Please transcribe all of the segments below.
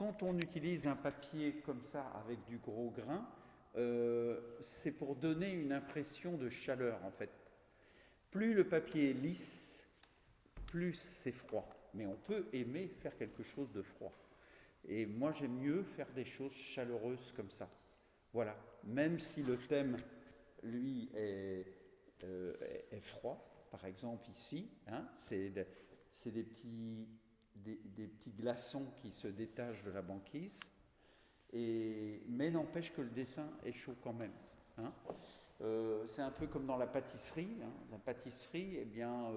quand on utilise un papier comme ça avec du gros grain, c'est pour donner une impression de chaleur en fait. Plus le papier est lisse, plus c'est froid. Mais on peut aimer faire quelque chose de froid. Et moi j'aime mieux faire des choses chaleureuses comme ça. Voilà. Même si le thème, lui, est froid, par exemple ici, hein, c'est des petits glaçons qui se détachent de la banquise, mais n'empêche que le dessin est chaud quand même. Hein. C'est un peu comme dans la pâtisserie. Hein. La pâtisserie, eh bien,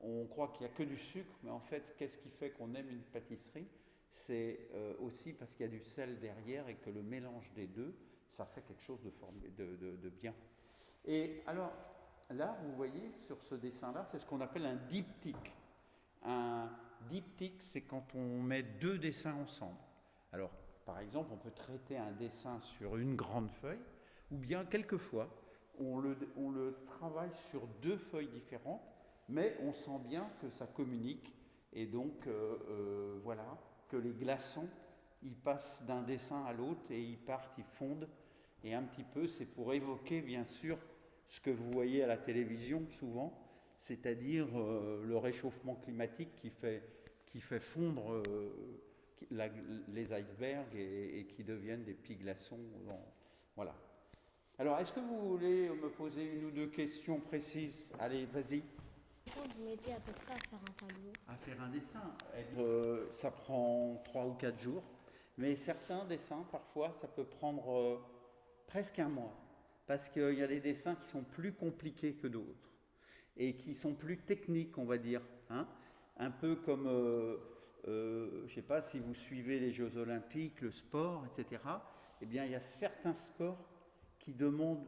on croit qu'il n'y a que du sucre, mais en fait, qu'est-ce qui fait qu'on aime une pâtisserie? C'est aussi parce qu'il y a du sel derrière et que le mélange des deux, ça fait quelque chose de bien. Et alors, là, vous voyez, sur ce dessin-là, c'est ce qu'on appelle un diptyque. Un diptyque, c'est quand on met deux dessins ensemble. Alors, par exemple, on peut traiter un dessin sur une grande feuille, ou bien, quelquefois, on le travaille sur deux feuilles différentes, mais on sent bien que ça communique, et donc, voilà, que les glaçons, ils passent d'un dessin à l'autre, et ils partent, ils fondent, et un petit peu, c'est pour évoquer, bien sûr, ce que vous voyez à la télévision, souvent, c'est-à-dire le réchauffement climatique qui fait fondre les icebergs et qui deviennent des petits glaçons. Voilà. Alors, est-ce que vous voulez me poser une ou deux questions précises? Allez, vas-y. Combien de temps vous mettez à peu près à faire un tableau? À faire un dessin, ça prend 3 ou 4 jours, mais certains dessins, parfois, ça peut prendre presque un mois, parce qu'il y a des dessins qui sont plus compliqués que d'autres, et qui sont plus techniques, on va dire. Hein, un peu comme, je ne sais pas si vous suivez les Jeux Olympiques, le sport, etc. Eh bien, il y a certains sports qui demandent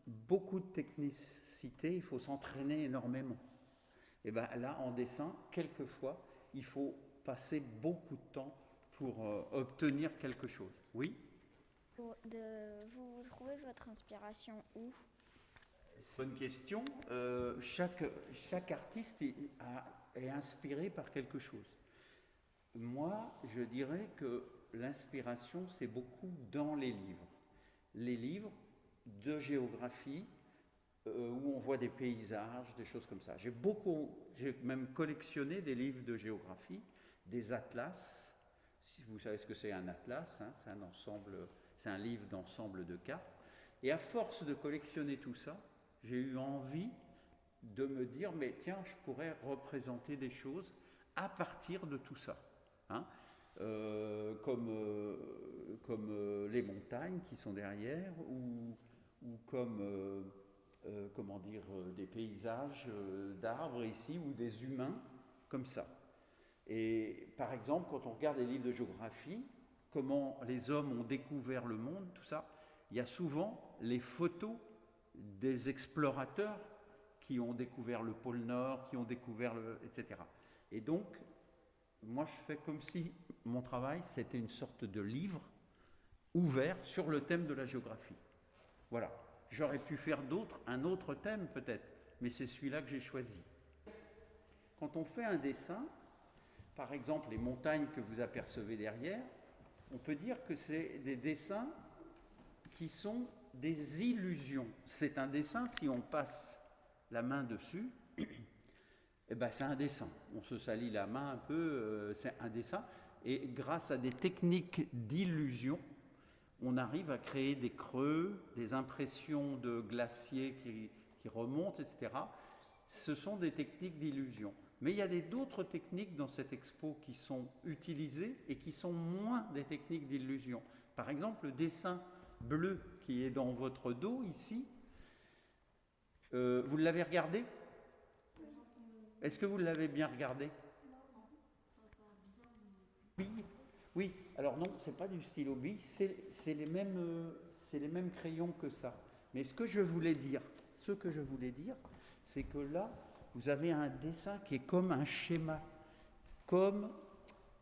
beaucoup de technicité, il faut s'entraîner énormément. Et bien là, en dessin, quelquefois, il faut passer beaucoup de temps pour obtenir quelque chose. Oui? Vous trouvez votre inspiration où? C'est une bonne question. Chaque artiste est inspiré par quelque chose. Moi, je dirais que l'inspiration, c'est beaucoup dans les livres. Les livres de géographie, où on voit des paysages, des choses comme ça. J'ai même collectionné des livres de géographie, des atlas. Si vous savez ce que c'est un atlas, hein, c'est un livre d'ensemble de cartes. Et à force de collectionner tout ça, j'ai eu envie de me dire, mais tiens, je pourrais représenter des choses à partir de tout ça. Hein, comme les montagnes qui sont derrière, ou comme des paysages d'arbres ici, ou des humains, comme ça. Et par exemple, quand on regarde les livres de géographie, comment les hommes ont découvert le monde, tout ça, il y a souvent les photos des explorateurs qui ont découvert le pôle Nord, qui ont découvert etc. Et donc, moi je fais comme si mon travail c'était une sorte de livre ouvert sur le thème de la géographie. Voilà. J'aurais pu faire un autre thème peut-être, mais c'est celui-là que j'ai choisi. Quand on fait un dessin, par exemple les montagnes que vous apercevez derrière, on peut dire que c'est des dessins qui sont des illusions. C'est un dessin, si on passe la main dessus, eh ben c'est un dessin. On se salit la main un peu, c'est un dessin. Et grâce à des techniques d'illusion, on arrive à créer des creux, des impressions de glaciers qui remontent, etc. Ce sont des techniques d'illusion. Mais il y a d'autres techniques dans cette expo qui sont utilisées et qui sont moins des techniques d'illusion. Par exemple, le dessin bleu qui est dans votre dos ici, vous l'avez regardé? Est-ce que vous l'avez bien regardé? Oui, oui. Alors non, c'est pas du stylo bille, c'est les mêmes crayons que ça. Mais ce que je voulais dire, c'est que là, vous avez un dessin qui est comme un schéma, comme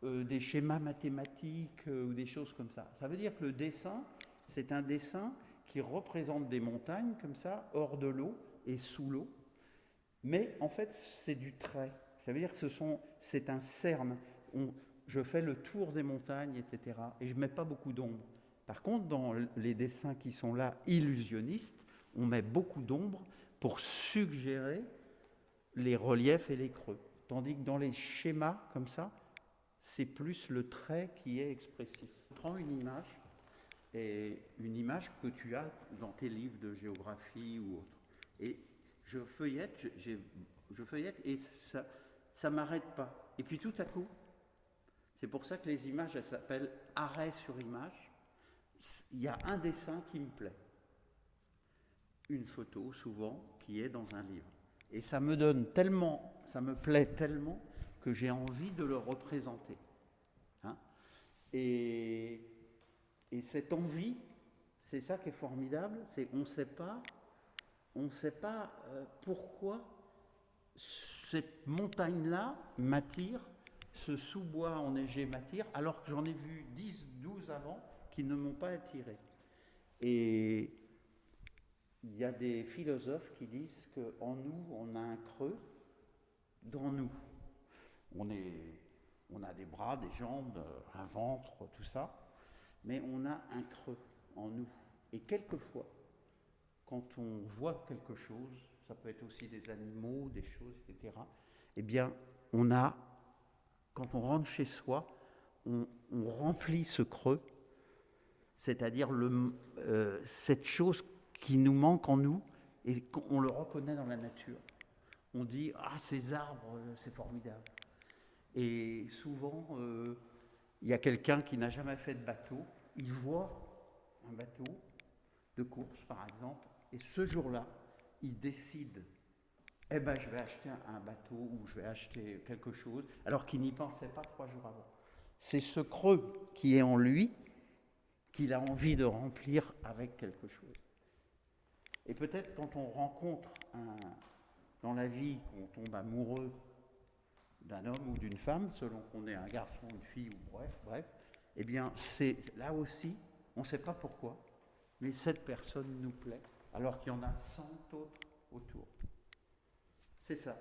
des schémas mathématiques ou des choses comme ça. Ça veut dire que le dessin, c'est un dessin qui représente des montagnes comme ça, hors de l'eau et sous l'eau. Mais en fait, c'est du trait. Ça veut dire que c'est un cerne. je fais le tour des montagnes, etc. Et je ne mets pas beaucoup d'ombre. Par contre, dans les dessins qui sont là, illusionnistes, on met beaucoup d'ombre pour suggérer les reliefs et les creux. Tandis que dans les schémas, comme ça, c'est plus le trait qui est expressif. Prends une image, et une image que tu as dans tes livres de géographie ou autre. Et je feuillette et ça ne m'arrête pas. Et puis tout à coup, c'est pour ça que les images, elles s'appellent arrêt sur image. Il y a un dessin qui me plaît. Une photo, souvent, qui est dans un livre. Et ça me donne tellement, ça me plaît tellement que j'ai envie de le représenter. Hein? Et cette envie, c'est ça qui est formidable, c'est on ne sait pas pourquoi cette montagne-là m'attire, ce sous-bois enneigé m'attire, alors que j'en ai vu 10, 12 avant qui ne m'ont pas attiré. Et il y a des philosophes qui disent qu'en nous, on a un creux dans nous. On a des bras, des jambes, un ventre, tout ça, mais on a un creux en nous. Et quelquefois, quand on voit quelque chose, ça peut être aussi des animaux, des choses, etc., eh bien, quand on rentre chez soi, on remplit ce creux, c'est-à-dire cette chose qui nous manque en nous, et qu'on le reconnaît dans la nature. On dit « Ah, ces arbres, c'est formidable ». Et souvent, il y a quelqu'un qui n'a jamais fait de bateau, il voit un bateau de course, par exemple, et ce jour-là, il décide « Eh ben, je vais acheter un bateau ou je vais acheter quelque chose », alors qu'il n'y pensait pas 3 jours avant. C'est ce creux qui est en lui qu'il a envie de remplir avec quelque chose. Et peut-être quand on rencontre dans la vie, qu'on tombe amoureux d'un homme ou d'une femme, selon qu'on est un garçon, une fille, ou bref, eh bien, c'est là aussi, on ne sait pas pourquoi, mais cette personne nous plaît, alors qu'il y en a 100 autres autour. C'est ça.